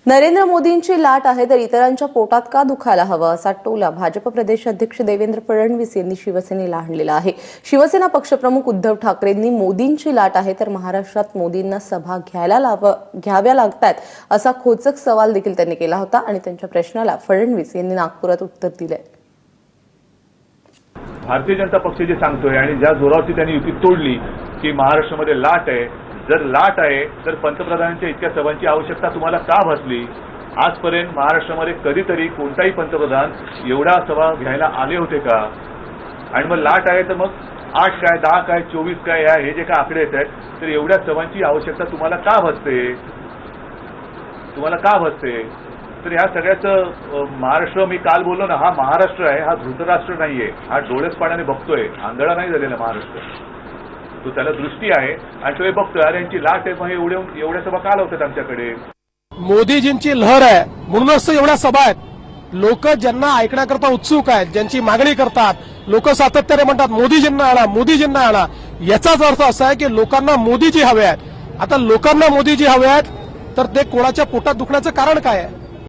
नरेंद्र मोदींची लाट आहे तर इतरांच्या पोटात का दुखायला हवं असा टोला भाजप प्रदेशाध्यक्ष देवेंद्र फडणवीस यांनी शिवसेनेला आणलेला आहे। शिवसेना पक्षप्रमुख उद्धव ठाकरेंनी मोदींची लाट आहे तर महाराष्ट्रात मोदींना सभा घ्याव्या लागतात असा खोचक सवाल देखील त्यांनी केला होता आणि त्यांच्या प्रश्नाला फडणवीस यांनी नागपुरात उत्तर दिले। भारतीय जनता पक्ष जे सांगतोय आणि ज्या जोरावरती त्यांनी युती तोडली की महाराष्ट्रामध्ये लाट आहे, जर लाट आहे तर पंतप्रधानांच्या इतक्या सभांची आवश्यकता तुम्हाला का भासली? आजपर्यंत महाराष्ट्रामध्ये कधीतरी कोणताही पंतप्रधान एवढा सभा घ्यायला आले होते का? आणि मग लाट आहे तर मग 8 काय 10 काय 24 काय हे जे काय आकडे येत आहेत तर एवढ्या सभांची आवश्यकता तुम्हाला का भासते? तर ह्या सगळ्याचं महाराष्ट्र, मी काल बोललो ना, हा महाराष्ट्र आहे, हा धृतराष्ट्र नाहीये, हा डोळ्याच पाण्याने बघतोय, आंधळा नाही झालेला महाराष्ट्र। तो त्याला दृष्टी आहे आणि तो हे बघतोय, अरे यांची लाट आहे, मग एवढ्या सभा का लावतात आमच्याकडे? मोदीजींची लहर आहे म्हणूनच तर एवढ्या सभा आहेत। लोक ज्यांना ऐकण्याकरता उत्सुक आहेत, ज्यांची मागणी करतात, लोक सातत्याने म्हणतात मोदीजींना आणा। याचाच अर्थ असा आहे की लोकांना मोदीजी हवे आहेत। आता लोकांना मोदीजी हवे आहेत तर ते कोणाच्या पोटात दुखण्याचं कारण काय आहे?